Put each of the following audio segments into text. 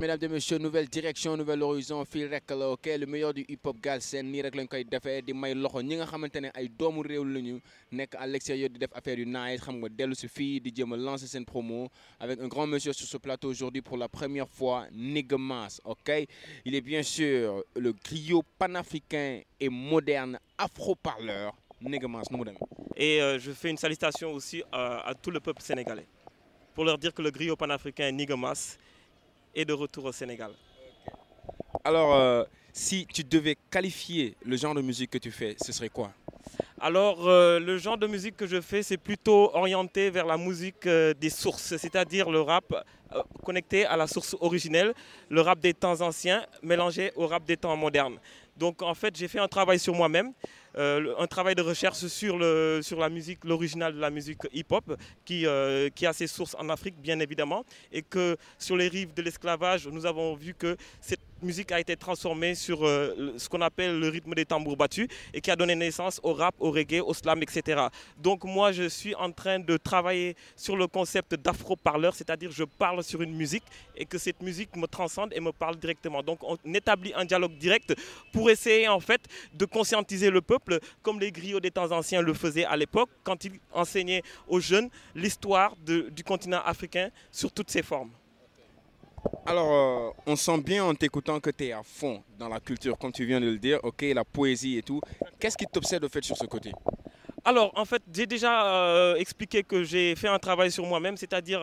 mesdames et messieurs, nouvelle direction, nouvel horizon, fii rek la ok le meilleur du hip hop galsen nii rek lañ koy defee di may loxo ñi nga xamante ne ay doomu réew lañu nekk à l'extérieur di def affaire yu nice xam nga dellu si fii di jéem a lancer seen promo avec un grand monsieur sur ce plateau aujourd'hui pour la première fois, Nigga Mass, ok. Il est bien sûr le griot panafricain et moderne afro-parleur, Nigga Mass nu mu demee. Et je fais une salutation aussi à tout le peuple sénégalais pour leur dire que le griot panafricain Nigga Mass est de retour au Sénégal. Alors, si tu devais qualifier le genre de musique que tu fais, ce serait quoi? Alors, le genre de musique que je fais, c'est plutôt orienté vers la musique des sources, c'est-à-dire le rap connecté à la source originelle, le rap des temps anciens mélangé au rap des temps modernes. Donc, en fait, j'ai fait un travail sur moi-même, un travail de recherche sur la musique, l'original de la musique hip-hop, qui a ses sources en Afrique, bien évidemment, et que sur les rives de l'esclavage, nous avons vu que cette musique a été transformée sur ce qu'on appelle le rythme des tambours battus et qui a donné naissance au rap, au reggae, au slam, etc. Donc moi, je suis en train de travailler sur le concept d'afro-parleur, c'est-à-dire je parle sur une musique et que cette musique me transcende et me parle directement. Donc on établit un dialogue direct pour essayer en fait de conscientiser le peuple comme les griots des temps anciens le faisaient à l'époque quand ils enseignaient aux jeunes l'histoire du continent africain sur toutes ses formes. Alors, on sent bien en t'écoutant que tu es à fond dans la culture, comme tu viens de le dire, ok, la poésie et tout. Qu'est-ce qui t'obsède au fait sur ce côté? Alors, en fait, j'ai déjà expliqué que j'ai fait un travail sur moi-même, c'est-à-dire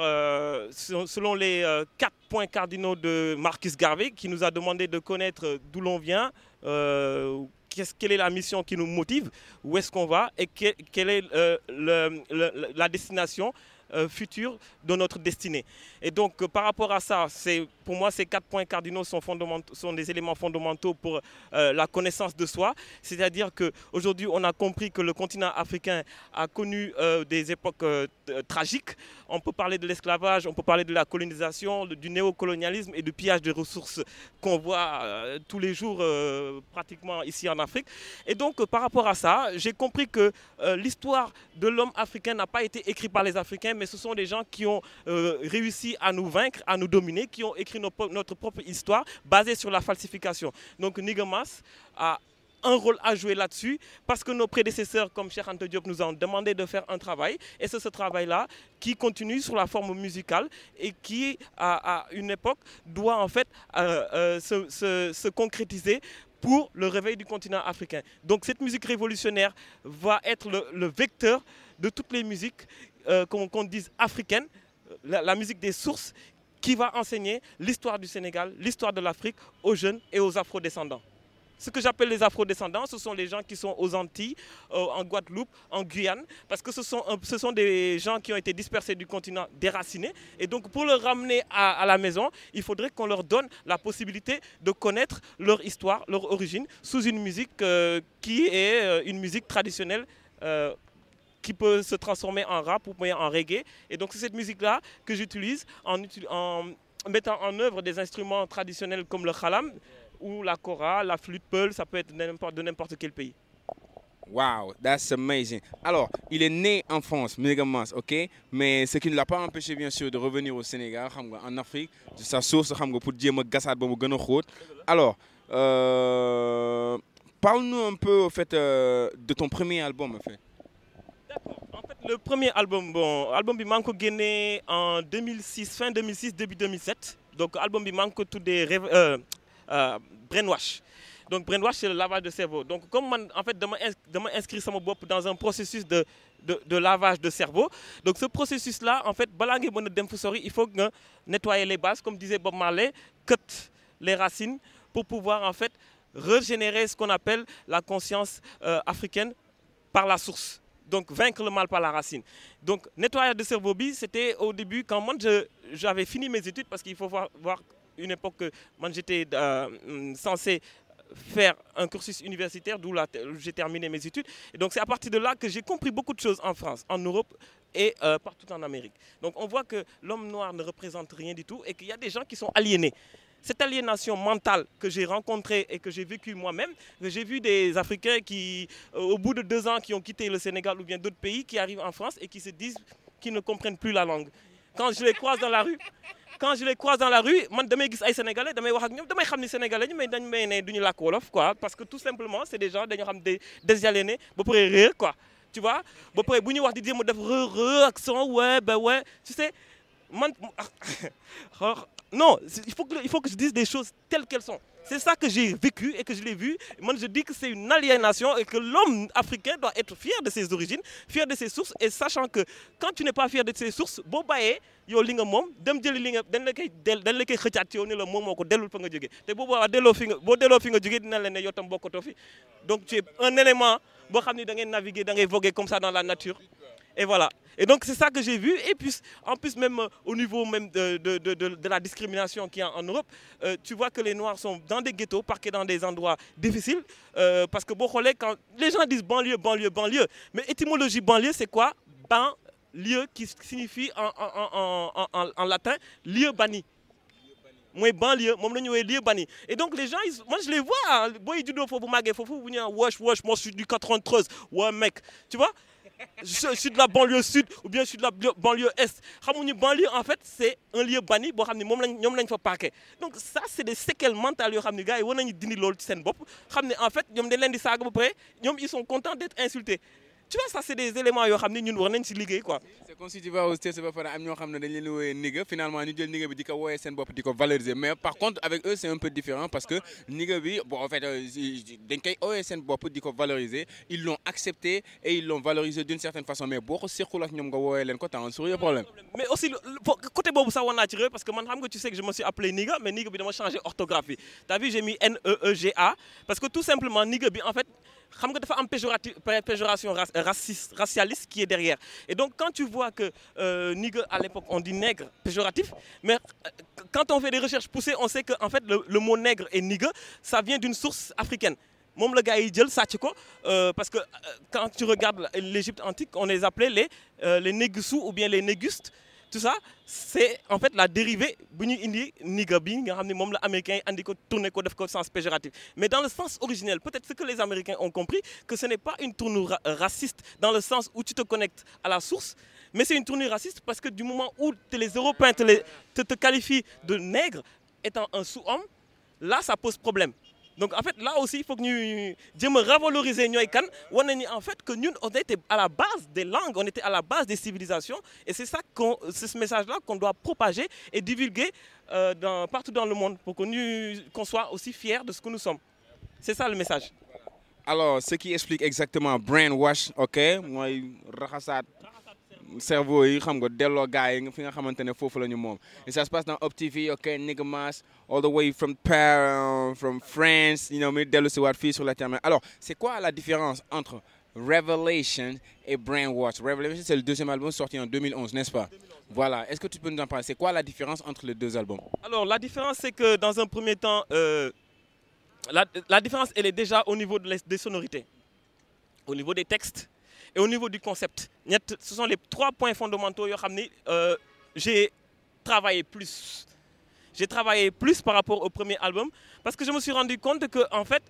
selon les 4 points cardinaux de Marcus Garvey, qui nous a demandé de connaître d'où l'on vient, quelle est la mission qui nous motive, où est-ce qu'on va et quelle est la destination future de notre destinée. Et donc, par rapport à ça, pour moi, ces 4 points cardinaux sont des éléments fondamentaux pour la connaissance de soi. C'est-à-dire qu'aujourd'hui, on a compris que le continent africain a connu des époques tragiques. On peut parler de l'esclavage, on peut parler de la colonisation, du néocolonialisme et du pillage des ressources qu'on voit tous les jours pratiquement ici en Afrique. Et donc, par rapport à ça, j'ai compris que l'histoire de l'homme africain n'a pas été écrite par les Africains, mais ce sont des gens qui ont réussi à nous vaincre, à nous dominer, qui ont écrit notre propre histoire basée sur la falsification. Donc Nigga Mass a un rôle à jouer là-dessus parce que nos prédécesseurs comme Cheikh Anta Diop nous ont demandé de faire un travail et c'est ce travail-là qui continue sur la forme musicale et qui à une époque doit en fait se concrétiser pour le réveil du continent africain. Donc cette musique révolutionnaire va être le vecteur de toutes les musiques qu'on dise africaines, la musique des sources qui va enseigner l'histoire du Sénégal, l'histoire de l'Afrique aux jeunes et aux afrodescendants. Ce que j'appelle les afrodescendants, ce sont les gens qui sont aux Antilles, en Guadeloupe, en Guyane, parce que ce sont des gens qui ont été dispersés du continent, déracinés. Et donc pour les ramener à la maison, il faudrait qu'on leur donne la possibilité de connaître leur histoire, leur origine, sous une musique qui est une musique traditionnelle qui peut se transformer en rap ou en reggae. Et donc c'est cette musique-là que j'utilise en mettant en œuvre des instruments traditionnels comme le khalam ou la kora, la flûte peul, ça peut être de n'importe quel pays. Wow, that's amazing. Alors, il est né en France, Nigga Mass, ok, mais ce qui ne l'a pas empêché bien sûr de revenir au Sénégal, en Afrique, de sa source, pour dire que alors, parle-nous un peu au fait de ton premier album en fait. D'accord. En fait, le premier album, album bi manko gagné en 2006, fin 2006, début 2007. Donc album bi manko tout des brainwash. Donc brainwash c'est le lavage de cerveau. Donc comme en fait dama inscrit sama bop dans un processus de lavage de cerveau. Donc ce processus là en fait balaa ngay mën a dem fu sori, il faut que nettoyer les bases comme disait Bob Marley, cut les racines pour pouvoir en fait régénérer ce qu'on appelle la conscience africaine par la source. Donc vaincre le mal par la racine. Donc nettoyage de cerveau, c'était au début quand moi j'avais fini mes études parce qu'il faut voir une époque que moi j'étais censé faire un cursus universitaire d'où j'ai terminé mes études. Et donc c'est à partir de là que j'ai compris beaucoup de choses en France, en Europe et partout en Amérique. Donc on voit que l'homme noir ne représente rien du tout et qu'il y a des gens qui sont aliénés. Cette aliénation mentale que j'ai rencontrée et que j'ai vécue moi-même, j'ai vu des Africains qui, au bout de 2 ans, qui ont quitté le Sénégal ou bien d'autres pays, qui arrivent en France et qui se disent qu'ils ne comprennent plus la langue. quand je les croise dans la rue. Quand je les croise dans la rue, man damay gis ay sénégalais damay wax ak ñoom damay xam ni sénégalais ñu mais dañ may ne duñu làkk wolof quoi parce que tout simplement c'est des gens dañoo xam des aliénés ba pare réer quoi tu vois ba pare bu ñuy wax di jéem a def accent ouais ben ouais tu sais man non il faut que je dise des choses telles qu'elles sont. C'est ça que j'ai vécu et que je l'ai vu. Moi, je dis que c'est une aliénation et que l'homme africain doit être fier de ses origines, fier de ses sources, et sachant que quand tu n'es pas fier de ses sources, boo bàyyee yow li nga moom dem jëli li nga dañ la koy xëccaat ci yow ni la moom moo ko dellul fa nga jógee te boo delloo fi nga jógee dina la ne yow tam bokkatoo fi donc tu es un élément boo xam ni da ngay naviguer da ngay voguer comme ça dans la nature. Et voilà. Et donc c'est ça que j'ai vu. Et puis en plus même au niveau même de la discrimination qu'il y a en Europe, tu vois que les Noirs sont dans des ghettos, parqués dans des endroits difficiles. Parce que quand les gens disent banlieue, banlieue, banlieue, mais étymologie banlieue c'est quoi? Banlieue qui signifie en latin lieu banni. Moi banlieue, moi lieu banni. Et donc les gens, moi je les vois, boy judo fofu magé fofu, vous wesh, moi je suis du 93, ouais mec, tu vois? Je suis de la banlieue sud ou bien je suis de la banlieue est. Xamuñu banlieue en fait c'est un lieu banni boo xam ne moom ñoom lañ fa parqué. Donc ça c'est des séquelles mentales yoo xam ne gars yi war nañu dindi loolu ci seen bopp xam ne en fait ñoom dañ leen di saaga ba pare ñoom ils sont contents d'être insultés. Tu vois ça c'est des éléments yoo xam ne ñun war nañ ci liggéey quoi. C'est comme si tu vas au States ba pare am ñoo xam ne dañ leen di wooyee nigga finalement ñu jël nigga bi di ko wooyee seen bopp di ko valoriser mais par contre avec eux c'est un peu différent parce que nigga bi bon en fait dañ koy wooyee seen bopp di ko valoriser ils l'ont accepté et ils l'ont valorisé d'une certaine façon mais boo ko sequl ak ñoom nga wooyee leen ko t'as un sérieux problème. Mais aussi côté boobu sax war naa ci réew parce que man xam nga tu sais que je me suis appelé nigga mais nigga bi dama changé orthographe bi t'as vu j'ai mis N-E-E-G-A parce que tout simplement nigga bi en fait xam nga dafa am péjoration racialiste qui est derrière. Et donc quand tu vois que nigga à l'époque on dit nègre péjoratif, mais quand on fait des recherches poussées, on sait que en fait le mot nègre et nigga ça vient d'une source africaine. Moom la gars yi jël sàcc ko parce que quand tu regardes l'Égypte antique, on les appelait les Négussous ou bien les Négustes. Tout ça c'est en fait la dérivée bu ñu indi nigga bi nga xam ne moom la américain yi andi ko tourné ko def ko sens péjoratif mais dans le sens originel peut-être ce que les Américains ont compris que ce n'est pas une tournure raciste dans le sens où tu te connectes à la source mais c'est une tournure raciste parce que du moment où les Européens te qualifient de nègre étant un sous-homme là ça pose problème. Donc en fait là aussi il faut que ñu jéem a revaloriser ñooy kan wane ni en fait que ñun on était à la base des langues, on était à la base des civilisations et c'est c'est ce message-là qu'on doit propager et divulguer partout dans le monde pour qu'on soit aussi fiers de ce que nous sommes. C'est ça le message. Alors ce qui explique exactement brainwash, ok mooy raxasaat cerveau yi xam nga delloo gars yi fi nga xamante ne foofu la ñu moom et ça se passe dans Up TV ok Nigga Mass all the way from Paris from France you know mi dellu si waat fii sur la terre. Alors c'est quoi la différence entre Revelation et Brainwash? Revelation c'est le deuxième album sorti en 2011 n'est-ce pas? 2011. Voilà, est-ce que tu peux nous en parler? C'est quoi la différence entre les deux albums? Alors la différence c'est que dans un premier temps la différence elle est déjà au niveau des sonorités, au niveau des textes et au niveau du concept. Ce sont les 3 points fondamentaux yoo xam ni j'ai travaillé plus. J'ai travaillé plus par rapport au premier album parce que je me suis rendu compte que en fait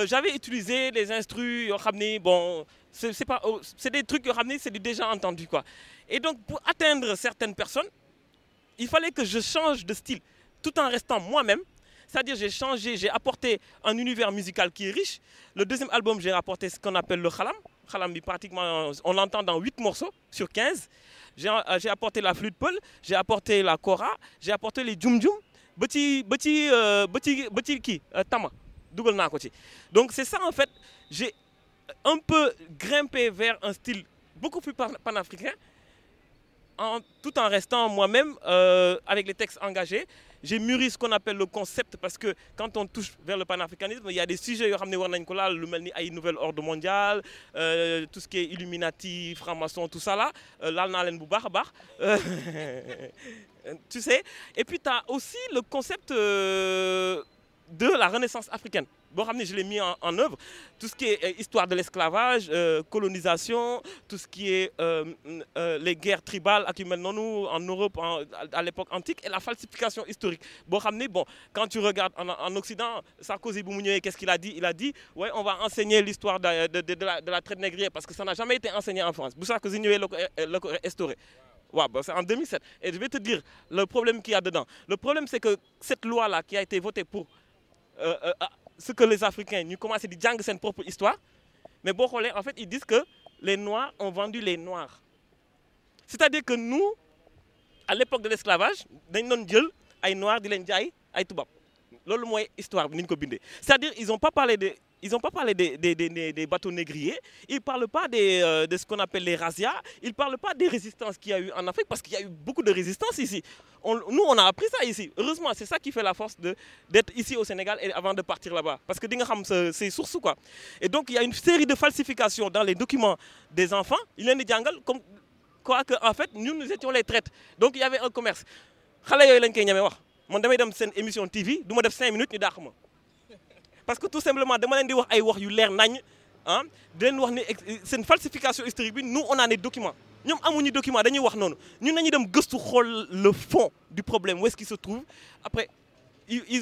j'avais utilisé les instrus yoo xam ni bon c'est des trucs yoo xam ni c'est du déjà entendu quoi. Et donc pour atteindre certaines personnes il fallait que je change de style tout en restant moi-même. C'est-à-dire j'ai apporté un univers musical qui est riche. Le deuxième album, j'ai apporté ce qu'on appelle le khalam. Khalam, pratiquement, on l'entend dans 8 morceaux sur 15. J'ai apporté la flûte peul, j'ai apporté la kora, j'ai apporté les djum djum, petit tama, double na ko ci. Donc c'est ça en fait, j'ai un peu grimpé vers un style beaucoup plus panafricain, tout en restant moi-même avec les textes engagés. J'ai mûri ce qu'on appelle le concept parce que quand on touche vers le panafricanisme, il y a des sujets yoo xam ne war nañ ko laal lu mel ni ay nouvel ordre mondial, tout ce qui est Illuminati, franc-maçon, tout ça là, laal naa leen bu baax a baax. Tu sais, et puis tu as aussi le concept de la Renaissance africaine. Bon, je l'ai mis en œuvre. Tout ce qui est histoire de l'esclavage, colonisation, tout ce qui est les guerres tribales en Europe à l'époque antique et la falsification historique. Bon, quand tu regardes en Occident, Sarkozy Boumounie, qu'est-ce qu'il a dit? Il a dit, ouais, on va enseigner l'histoire de la traite négrière parce que ça n'a jamais été enseigné en France. Sarkozy l'a instauré. Ouais, bah, c'est en 2007. Et je vais te dire le problème qu'il y a dedans. Le problème, c'est que cette loi-là qui a été votée pour ce que les Africains, nous commencent à dire c'est une propre histoire. Mais bon, en fait, ils disent que les Noirs ont vendu les Noirs. C'est-à-dire que nous, à l'époque de l'esclavage, nous avons dit les Noirs, les Ndiaye, les Toubab. C'est l'histoire. C'est-à-dire qu'ils n'ont pas parlé des bateaux négriers, ils ne parlent pas de ce qu'on appelle les razzias, ils ne parlent pas des résistances qu'il y a eu en Afrique, parce qu'il y a eu beaucoup de résistance ici. Nous, on a appris ça ici. Heureusement, c'est ça qui fait la force d'être ici au Sénégal et avant de partir là-bas. Parce que c'est source quoi. Et donc, il y a une série de falsifications dans les documents des enfants. Il y a des jungles comme quoi que, en fait, nous étions les traites. Donc, il y avait un commerce. Mon damay dem sen émission TV du ma def 5 minutes ñu dakh ma parce que tout simplement dama len di wax ay wax yu leer nañ hein di len wax ni sen falsification historique bi nous on a des documents ñom amuñu document dañuy wax noonu ñun nañu dem gëstu xol le fond du problème où est-ce qu'il se trouve après ils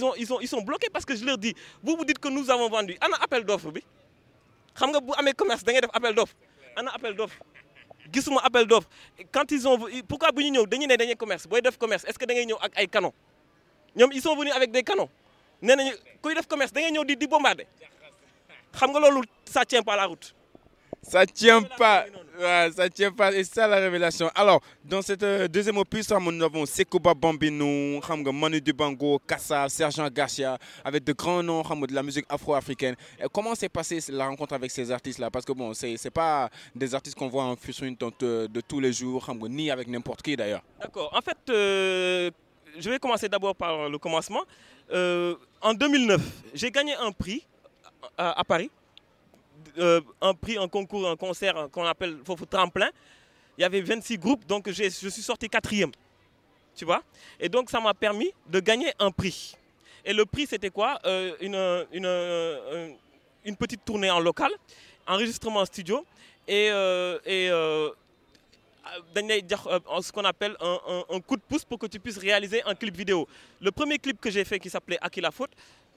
sont bloqués parce que je leur dis vous dites que nous avons vendu ana appel d'offre bi xam nga bu amé commerce da ngay def appel d'offre ana appel d'offre gisuma appel d'offre quand ils ont pourquoi bu ñu ñëw dañuy né dañuy commerce boy def commerce est-ce que da ngay ñëw ak ay canons ils sont venus avec des canons. Ils ont fait commerce, ils ont dit bombarder. Ça ne tient pas la route. Ça ne tient pas. Ouais, ça tient pas. Et ça, la révélation. Alors, dans cette deuxième opus, nous avons Sekouba Bambino, Manu Dibango, Kassa, Sergent Garcia, avec de grands noms de la musique afro-africaine. Comment s'est passée la rencontre avec ces artistes-là? Parce que bon, ce n'est pas des artistes qu'on voit en fusion de tous les jours, ni avec n'importe qui d'ailleurs. D'accord. En fait, je vais commencer d'abord par le commencement. En 2009, j'ai gagné un prix à Paris. Un prix, un concours, un concert qu'on appelle Fofo Tremplin. Il y avait 26 groupes, donc je suis sorti 4e. Tu vois? Et donc ça m'a permis de gagner un prix. Et le prix, c'était quoi? Une petite tournée en local, enregistrement en studio et ce qu'on appelle un coup de pouce pour que tu puisses réaliser un clip vidéo. Le premier clip que j'ai fait qui s'appelait À qui la faute,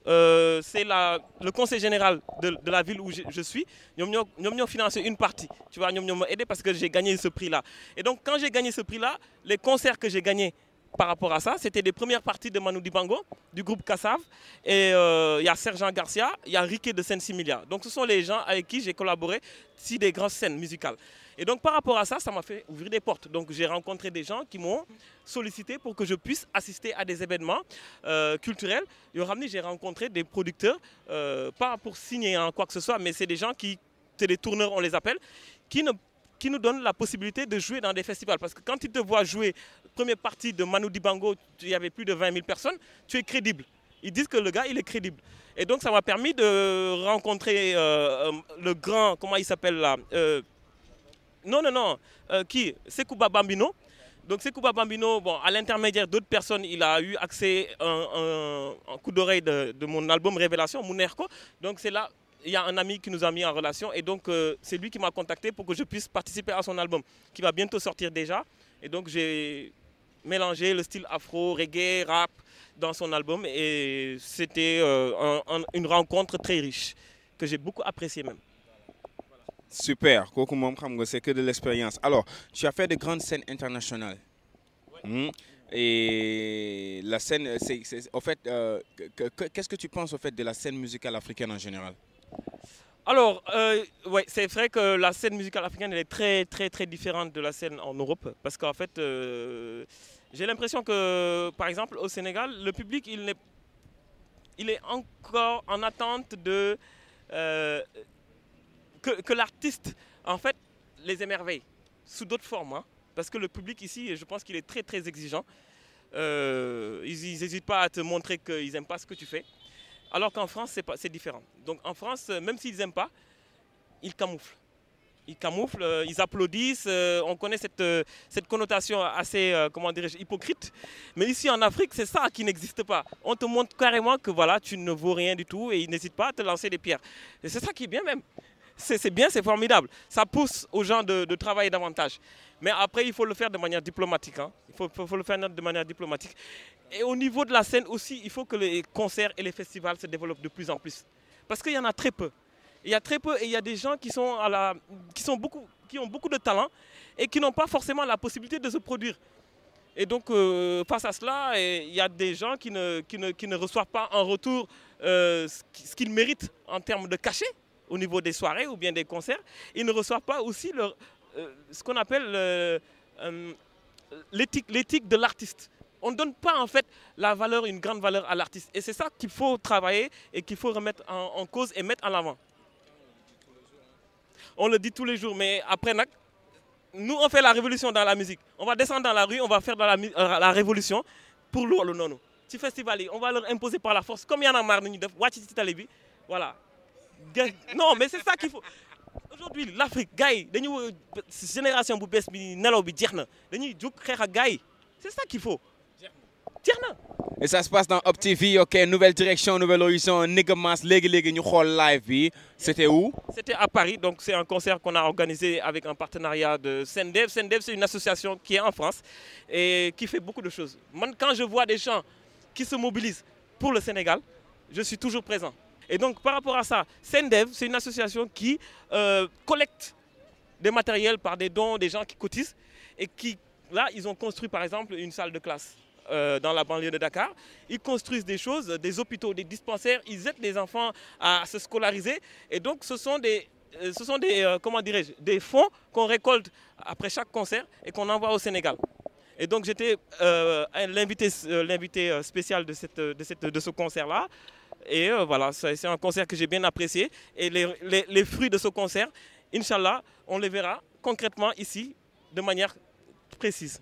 c'est le conseil général de la ville où je suis. Ils m'ont financé une partie. Tu vois, ils m'ont aidé parce que j'ai gagné ce prix-là. Et donc quand j'ai gagné ce prix-là, les concerts que j'ai gagnés par rapport à ça, c'était des premières parties de Manu Dibango, du groupe Kassav. Et il y a Sergent Garcia, il y a Riquet de Seine-Similia. Donc ce sont les gens avec qui j'ai collaboré sur des grandes scènes musicales. Et donc par rapport à ça, ça m'a fait ouvrir des portes. Donc j'ai rencontré des gens qui m'ont sollicité pour que je puisse assister à des événements culturels. J'ai rencontré des producteurs, pas pour signer quoi que ce soit, mais c'est des gens c'est des tourneurs, on les appelle, qui nous donnent la possibilité de jouer dans des festivals. Parce que quand ils te voient jouer, première partie de Manu Dibango, il y avait plus de 20 000 personnes, tu es crédible. Ils disent que le gars, il est crédible. Et donc ça m'a permis de rencontrer le grand, comment il s'appelle là qui Sekouba Bambino. Donc Sekouba Bambino, bon, à l'intermédiaire d'autres personnes, il a eu accès à un coup d'oreille de mon album Révélation, Mounerko. Donc c'est là, il y a un ami qui nous a mis en relation et donc c'est lui qui m'a contacté pour que je puisse participer à son album qui va bientôt sortir déjà. Et donc j'ai mélangé le style afro, reggae, rap dans son album et c'était une rencontre très riche que j'ai beaucoup appréciée même. Super, c'est que de l'expérience. Alors, tu as fait de grandes scènes internationales. Ouais. Et la scène, en fait, qu'est-ce que tu penses au fait de la scène musicale africaine en général? Alors, ouais, c'est vrai que la scène musicale africaine elle est très, très, très différente de la scène en Europe. Parce qu'en fait, j'ai l'impression que, par exemple, au Sénégal, le public, il est encore en attente de... que l'artiste, en fait, les émerveille sous d'autres formes. Hein, parce que le public ici, je pense qu'il est très, très exigeant. Ils n'hésitent pas à te montrer qu'ils n'aiment pas ce que tu fais. Alors qu'en France, c'est différent. Donc en France, même s'ils n'aiment pas, ils camouflent. Ils camouflent, ils applaudissent. On connaît cette connotation assez, comment dirais-je, hypocrite. Mais ici en Afrique, c'est ça qui n'existe pas. On te montre carrément que voilà, tu ne vaux rien du tout et ils n'hésitent pas à te lancer des pierres. Et c'est ça qui est bien même. C'est bien, c'est formidable. Ça pousse aux gens de travailler davantage. Mais après, il faut le faire de manière diplomatique. Hein. Il faut le faire de manière diplomatique. Et au niveau de la scène aussi, il faut que les concerts et les festivals se développent de plus en plus. Parce qu'il y en a très peu. Il y a très peu et il y a des gens qui ont beaucoup de talent et qui n'ont pas forcément la possibilité de se produire. Et donc, face à cela, il y a des gens qui ne reçoivent pas en retour ce qu'ils méritent en termes de cachet au niveau des soirées ou bien des concerts. Ils ne reçoivent pas aussi ce qu'on appelle l'éthique de l'artiste. On ne donne pas en fait une grande valeur à l'artiste. Et c'est ça qu'il faut travailler et qu'il faut remettre en cause et mettre en avant. On le dit tous les jours, mais après, nous, on fait la révolution dans la musique. On va descendre dans la rue, on va faire la révolution pour le non. Petit festival, on va leur imposer par la force. Comme il y en a marre, voilà. Non, mais c'est ça qu'il faut. Aujourd'hui, l'Afrique, génération bu bees bi nelaw bi jeex na dañuy jóg xeex ak gars yi. C'est ça qu'il faut. jeex na. Et ça se passe dans Up TV, ok, nouvelle direction, nouvel horizon, Nigga Mass, léegi ñu xool live bi. C'était où? C'était à Paris, donc c'est un concert qu'on a organisé avec un partenariat de Sendev. Sendev, c'est une association qui est en France et qui fait beaucoup de choses. Moi, quand je vois des gens qui se mobilisent pour le Sénégal, je suis toujours présent. Et donc par rapport à ça, Sendev, c'est une association qui collecte des matériels par des dons des gens qui cotisent et qui, là, ils ont construit par exemple une salle de classe. Dans la banlieue de Dakar. Ils construisent des choses, des hôpitaux, des dispensaires, ils aident les enfants à se scolariser. Et donc ce sont des comment dirais-je, des fonds qu'on récolte après chaque concert et qu'on envoie au Sénégal. Et donc j'étais l'invité spécial de ce concert-là. Et voilà, c'est un concert que j'ai bien apprécié. Et les fruits de ce concert, Inch'Allah, on les verra concrètement ici de manière précise.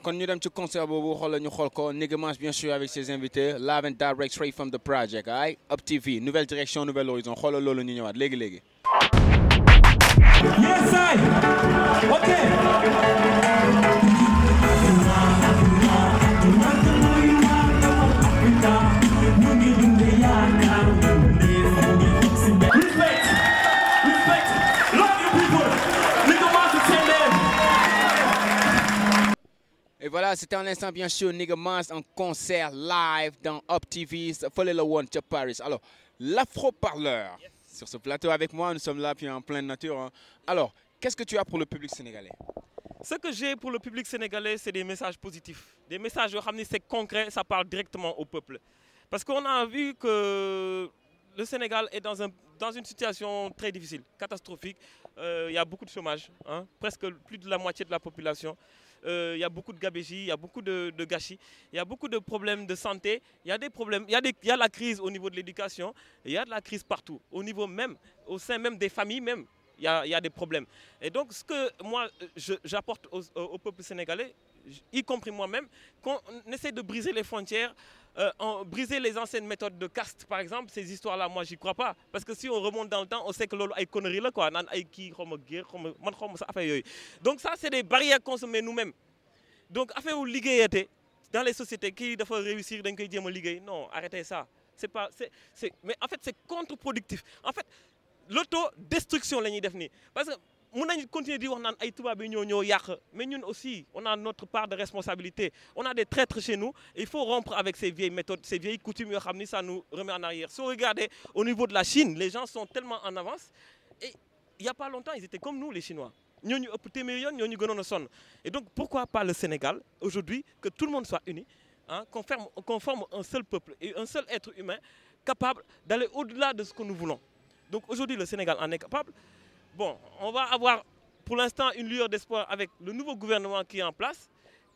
Quand nous avons un concert, nous avons Nigga Mass bien sûr avec ses invités, live and direct straight from the project, right? Up TV, nouvelle direction, nouvel horizon. Nous allons nous ñëwaat léegi. Yes, I. Okay. Et voilà, c'était un instant bien sûr Nigga Mass en concert live dans Up TV, Fallait le One de Paris. Alors, l'Afro-Parleur, sur ce plateau avec moi, nous sommes là puis en pleine nature. Hein. Alors, qu'est-ce que tu as pour le public sénégalais? Ce que j'ai pour le public sénégalais, c'est des messages positifs. Des messages, c'est concret, ça parle directement au peuple. Parce qu'on a vu que le Sénégal est dans une situation très difficile, catastrophique. Il y a beaucoup de chômage, hein, presque plus de la moitié de la population. Il y a beaucoup de gabegie, il y a beaucoup de gâchis, il y a beaucoup de problèmes de santé, il y a des problèmes, il y a la crise au niveau de l'éducation, il y a de la crise partout, au niveau même, au sein même des familles même, il y a des problèmes. Et donc ce que moi j'apporte au peuple sénégalais, y compris moi-même, qu'on essaie de briser les frontières, briser les anciennes méthodes de caste, par exemple, ces histoires-là, moi, j'y crois pas. Parce que si on remonte dans le temps, on sait que c'est des conneries là, quoi. Donc ça, c'est des barrières qu'on se met nous-mêmes. Donc, affaire où ligueyate, dans les sociétés qui doivent réussir, non, arrêtez ça. Mais en fait, c'est contre-productif. En fait, l'autodestruction, parce que on a continué de dire mais nous aussi, on a notre part de responsabilité. On a des traîtres chez nous. Il faut rompre avec ces vieilles méthodes, ces vieilles coutumes, ça nous remet en arrière. Si vous regardez au niveau de la Chine, les gens sont tellement en avance. Et il n'y a pas longtemps, ils étaient comme nous, les Chinois. Et donc, pourquoi pas le Sénégal, aujourd'hui, que tout le monde soit uni, hein, qu'on forme un seul peuple et un seul être humain capable d'aller au-delà de ce que nous voulons. Donc aujourd'hui, le Sénégal en est capable. Bon, on va avoir pour l'instant une lueur d'espoir avec le nouveau gouvernement qui est en place.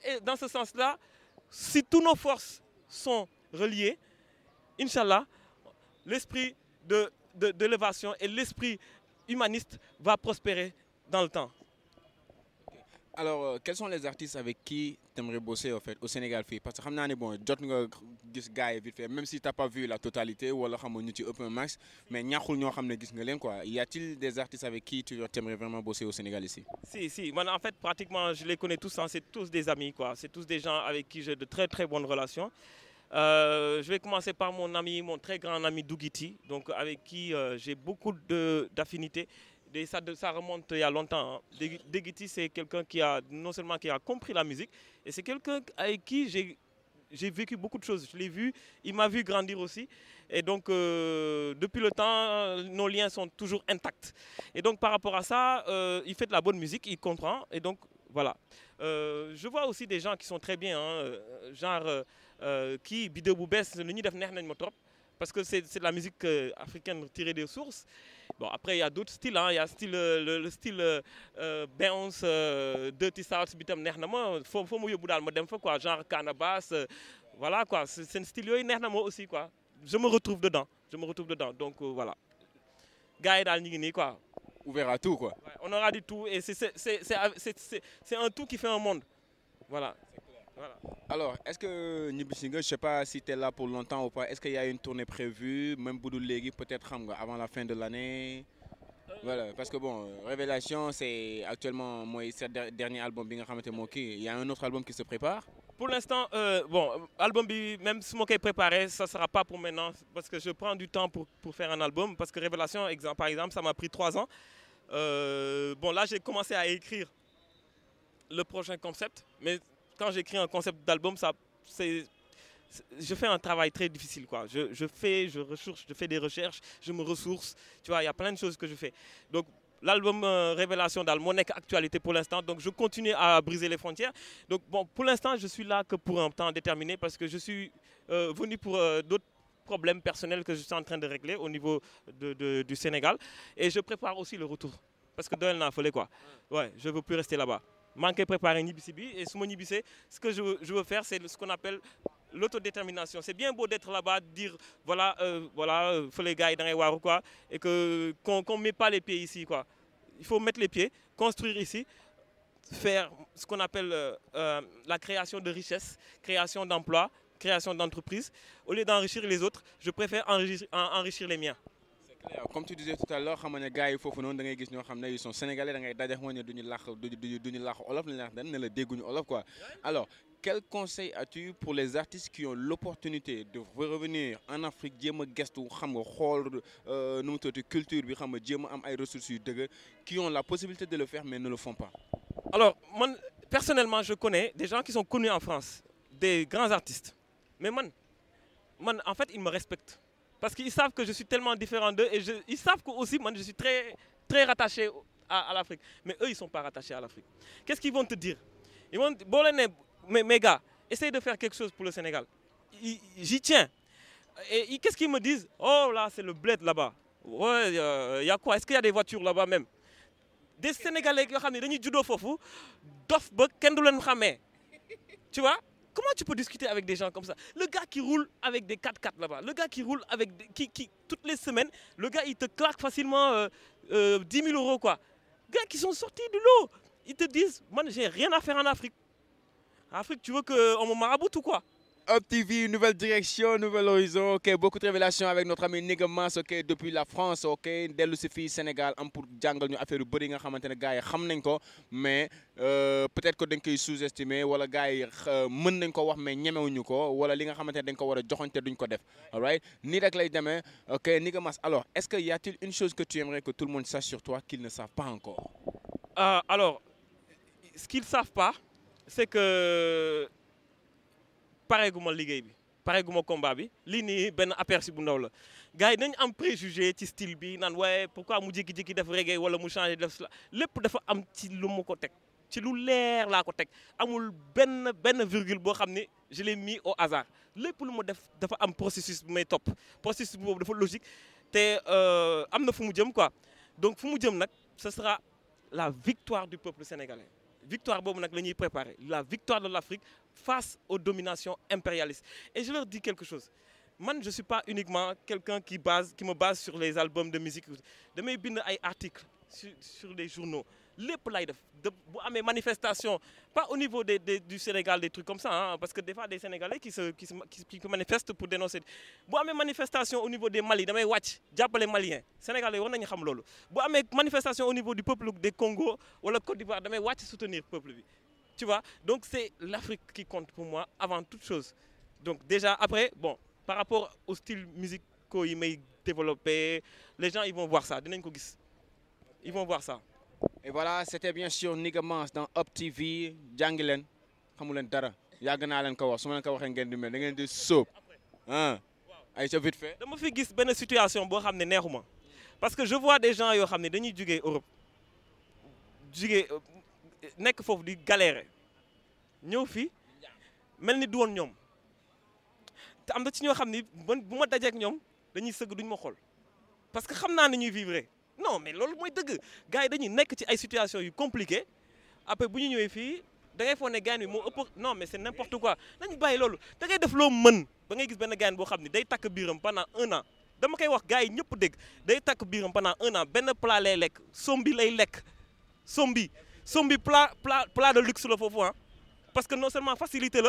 Et dans ce sens-là, si toutes nos forces sont reliées, Inch'Allah, l'esprit de l'élévation et l'esprit humaniste va prospérer dans le temps. Alors, quels sont les artistes avec qui tu aimerais bosser en fait, au Sénégal? Parce que bon, même si tu n'as pas vu la totalité ou alors tu open max, mais y a-t-il des artistes avec qui tu aimerais vraiment bosser au Sénégal ici? Si. Moi, en fait, pratiquement, je les connais tous. Hein, c'est tous des amis, quoi. C'est tous des gens avec qui j'ai de très très bonnes relations. Je vais commencer par mon très grand ami Dougiti, donc avec qui j'ai beaucoup d'affinités. Ça remonte il y a longtemps. Hein. Dougiti, c'est quelqu'un qui a non seulement qui a compris la musique, et c'est quelqu'un avec qui j'ai j'ai vécu beaucoup de choses. Je l'ai vu, il m'a vu grandir aussi. Et donc, depuis le temps, nos liens sont toujours intacts. Et donc, par rapport à ça, il fait de la bonne musique, il comprend. Et donc, voilà. Je vois aussi des gens qui sont très bien, hein, genre qui, Bidou Boubès, le nid de trop. Parce que c'est de la musique africaine tirée des sources. Bon, après, il y a d'autres styles. Hein. Il y a style, le style bounce, dirty south, bitam nehnama. Faut me yobudal modem quoi, genre cannabis. Voilà quoi. C'est un style nehnama aussi quoi. Je me retrouve dedans. Je me retrouve dedans. Donc voilà. Gars dans le quoi. Ouvert à tout quoi. Ouais, on aura du tout et c'est un tout qui fait un monde. Voilà. Voilà. Alors, est-ce que Nibissinga, je ne sais pas si tu es là pour longtemps ou pas, est-ce qu'il y a une tournée prévue, même Boudou Légui, peut-être avant la fin de l'année? Voilà, parce que bon, Révélation, c'est actuellement ce dernier album, il y a un autre album qui se prépare. Pour l'instant, bon, album, même si je préparé, ça ne sera pas pour maintenant, parce que je prends du temps pour faire un album, parce que Révélation, par exemple, ça m'a pris 3 ans. Bon, là, j'ai commencé à écrire le prochain concept, mais quand j'écris un concept d'album, je fais un travail très difficile. Quoi. Je fais des recherches, je me ressource. Tu vois, il y a plein de choses que je fais. Donc, l'album Révélation dans mon actualité pour l'instant. Donc, je continue à briser les frontières. Donc, bon, pour l'instant, je suis là que pour un temps déterminé parce que je suis venu pour d'autres problèmes personnels que je suis en train de régler au niveau du Sénégal. Et je prépare aussi le retour. Parce que Doel n'a pas quoi. Ouais, je ne veux plus rester là-bas. Manquer préparer Nibisibi et sous mon Nibissé, ce que je veux faire, c'est ce qu'on appelle l'autodétermination. C'est bien beau d'être là-bas, dire voilà, faut les gars dans les ou quoi, et qu'on ne met pas les pieds ici quoi. Il faut mettre les pieds, construire ici, faire ce qu'on appelle la création de richesse, création d'emplois, création d'entreprises. Au lieu d'enrichir les autres, je préfère enrichir les miens. Comme tu disais tout à l'heure, les gars ils sont sénégalais, alors, quel conseil as-tu pour les artistes qui ont l'opportunité de revenir en Afrique, qui ont la possibilité de le faire mais ne le font pas? Alors, moi, personnellement, je connais des gens qui sont connus en France, des grands artistes. Mais en fait, ils me respectent. Parce qu'ils savent que je suis tellement différent d'eux et ils savent que aussi, je suis très, très rattaché à l'Afrique. Mais eux, ils ne sont pas rattachés à l'Afrique. Qu'est-ce qu'ils vont te dire? Ils vont te dire, mes gars, essaye de faire quelque chose pour le Sénégal. J'y tiens. Et qu'est-ce qu'ils me disent? Oh là, c'est le bled là-bas. Ouais, il y a quoi? Est-ce qu'il y a des voitures là-bas même? Des Sénégalais qui ont des judo fofu, dof bok, kendulen khamé. Tu vois? Comment tu peux discuter avec des gens comme ça? Le gars qui roule avec des 4x4 là-bas, le gars qui roule avec qui toutes les semaines, le gars il te claque facilement 10 000 euros quoi. Gars qui sont sortis du lot, ils te disent, moi j'ai rien à faire en Afrique. En Afrique, tu veux qu'on me maraboute ou quoi? Up TV, nouvelle direction, nouvel horizon, ok, beaucoup de révélations avec notre ami Nigga Mass, ok, depuis la France, ok, dellu si fii Sénégal am pour jàngal ñu affaire yu bëri nga xamante ne gars yi xam nañ ko mais peut-être que dañ koy sous-estimer wala gars yi mën nañ ko wax mais ñemewuñu ko wala li nga xamante ne dañ ko war a joxoñte duñ ko def, alright, nii rek lay demee, ok, Nigga Mass. Alors, est-ce qu'il y a-t-il une chose que tu aimerais que tout le monde sache sur toi qu'ils ne savent pas encore? Alors, ce qu'ils ne savent pas, c'est que pareil comme liggéey bi pareil comme combat bi lii nii benn aperçu bu ndaw la gars yi nañ am préjugé ci style bi naan waaye pourquoi mu jékki-jékki def reggae wala mu changé def lépp dafa am ci lu mu ko teg ci lu leer laa ko teg amul benn virgule boo xam ne je l'ai mis au hasard lépp lu mu def dafa am processus bu may topp processus boobu dafa logique te am na fu mu jëm quoi donc fu mu jëm nag ce sera la victoire du peuple sénégalais. Victoire boobu nag la ñuy préparer la victoire de l'Afrique face aux dominations impérialistes. Et je leur dis quelque chose. Moi, je ne suis pas uniquement quelqu'un qui me base sur les albums de musique. Damay bind ay articles sur les journaux. Lépp lay def bu amee manifestation pas au niveau du Sénégal des trucs comme ça hein, parce que des fois des Sénégalais qui manifestent pour dénoncer bu amee manifestation au niveau des Mali damay wàcc jàppale Maliens Sénégalais war nañu xam loolu bu amee manifestation au niveau du peuple des Congo wala Côte d'Ivoire damay wàcc soutenir peuple bi tu vois. Donc c'est l'Afrique qui compte pour moi avant toute chose. Donc déjà après bon par rapport au style musicaux yi may développer les gens ils vont voir ça dinañ ko gis ils vont voir ça. Et voilà, c'était bien sûr Nigga Mass dans Up TV. Jangilen, xamulen dara. yàgg naa leen ko wax su ma leen ko waxee ngeen di mel da ngeen di sóob ah ay ca vite fait. dama fi gis benn situation boo xam ne neexuma parce que je vois des gens yoo xam ne dañuy jugee Europe jugee nekk foofu di galérer ñëw fi mel ni du woon ñoom te am na ci ñoo xam ni bu ma dajeek ñoom dañuy sëgg duñ ma xool parce que xam naa ne ñuy vivre non mais loolu mooy dëgg gars yi dañuy nekk ci ay situations yu compliquées après bu ñu ñëwee fii da ngay foog ne gars yi moo ëpp non mais c'est n'importe quoi nañu bàyyi loolu da ngay def loo mën ba ngay gis benn gars boo xam ne day takk biiram pendant 1 an dama koy wax gars yi ñëpp dégg day takk biiram pendant 1 an benn plat lay lekk sombi lay lekk sombi plat de luxe la foofu ah parce que non seulement facilité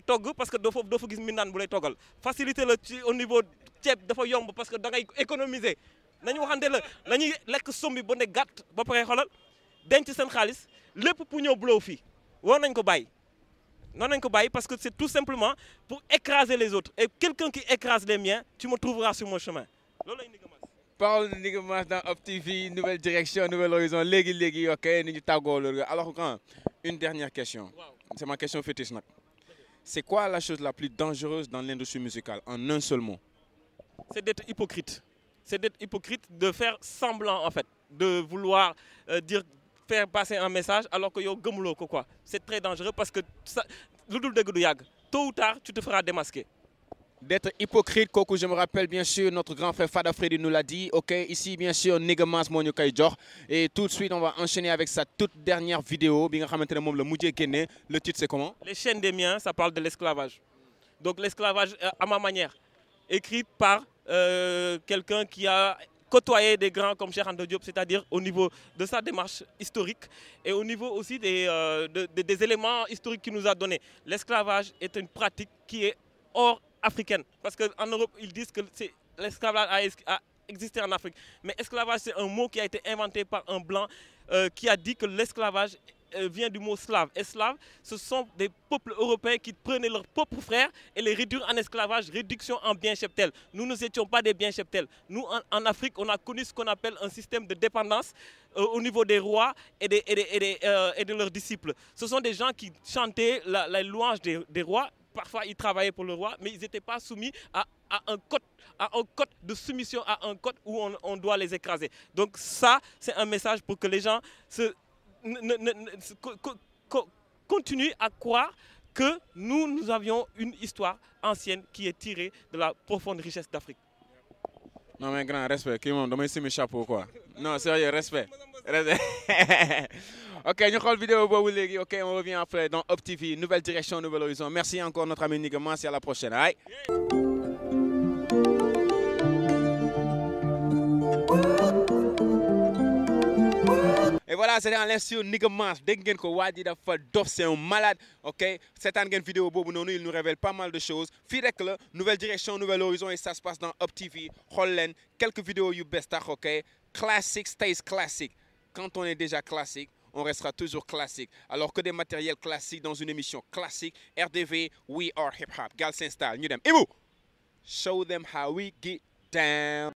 togg parce que doo fa gis mindaan bu lay toggal facilité la ci au niveau ceeb dafa yomb parce que da ngay économiser nañu waxante la nañuy lekk sombi ba ne gàtt ba pare xoolal denc seen xaalis lépp pour ñëw blow fii war nañ ko bàyyi noonu nañ ko bàyyi parce que c'est tout simplement pour écraser les autres et quelqu'un qui écrase les miens tu me trouveras sur mon chemin loolu lay Nigga Mass. Parole de Nigga Mass dans Up TV nouvelle direction nouvel horizon léegi ok ni ñu tàggoo loolu alors quand une dernière question c'est ma question fétiche nag c'est quoi la chose la plus dangereuse dans l'industrie musicale en un seul mot? C'est d'être hypocrite. C'est d'être hypocrite, de faire semblant en fait, de vouloir faire passer un message alors que yo gëmuloo ko quoi. C'est très dangereux parce que ça lu dul dëgg du yàgg tôt ou tard tu te feras démasquer. D'être hypocrite, kooku je me rappelle bien sûr notre grand frère Fada Freddy nous l'a dit. Ok, ici bien sûr Nigga Mass moo ñu koy jox et tout de suite on va enchaîner avec sa toute dernière vidéo bi nga xamante ne moom la mujjee génne. Le titre c'est comment? Les chaînes des miens, ça parle de l'esclavage. Donc l'esclavage à ma manière, écrite par quelqu'un qui a côtoyé des grands comme Cheikh Anta Diop, c'est-à-dire au niveau de sa démarche historique et au niveau aussi des éléments historiques qu'il nous a donnés. L'esclavage est une pratique qui est hors africaine. Parce qu'en Europe, ils disent que l'esclavage a existé en Afrique. Mais esclavage, c'est un mot qui a été inventé par un blanc qui a dit que l'esclavage vient du mot slave. Et slave, ce sont des peuples européens qui prenaient leurs propres frères et les réduire en esclavage, réduction en biens cheptels. Nous ne étions pas des biens cheptels. Nous, en Afrique, on a connu ce qu'on appelle un système de dépendance au niveau des rois et de leurs disciples. Ce sont des gens qui chantaient la louange des rois. Parfois, ils travaillaient pour le roi, mais ils n'étaient pas soumis à un code de soumission, à un code où on doit les écraser. Donc ça, c'est un message pour que les gens continuent à croire que nous avions une histoire ancienne qui est tirée de la profonde richesse d'Afrique. Non mais grand respect, kii moom damay simi chapeau quoi. Non sérieux, respect. Ok, ñu xool vidéo boobu léegi. Ok, on revient après dans Up TV, nouvelle direction, nouvel horizon. Merci encore notre ami Nigga Mass et à la prochaine. Aïe. Et voilà, c'était en live sur Nigga Mass. Dégg ngeen ko waa ji dafa dof, c'est un malade. Ok, seetaan ngeen vidéo boobu noonu, il nous révèle pas mal de choses. Fii rek la nouvelle direction, nouvel horizon et ça se passe dans Up TV. Xool leen quelques vidéos yu bees tax. Ok, classic stays classic. Quand on est déjà classique, on restera toujours classique. Alors que des matériels classiques dans une émission classique. RDV, we are hip hop. Galsen Style, ñu dem. Ibu, show them how we get down.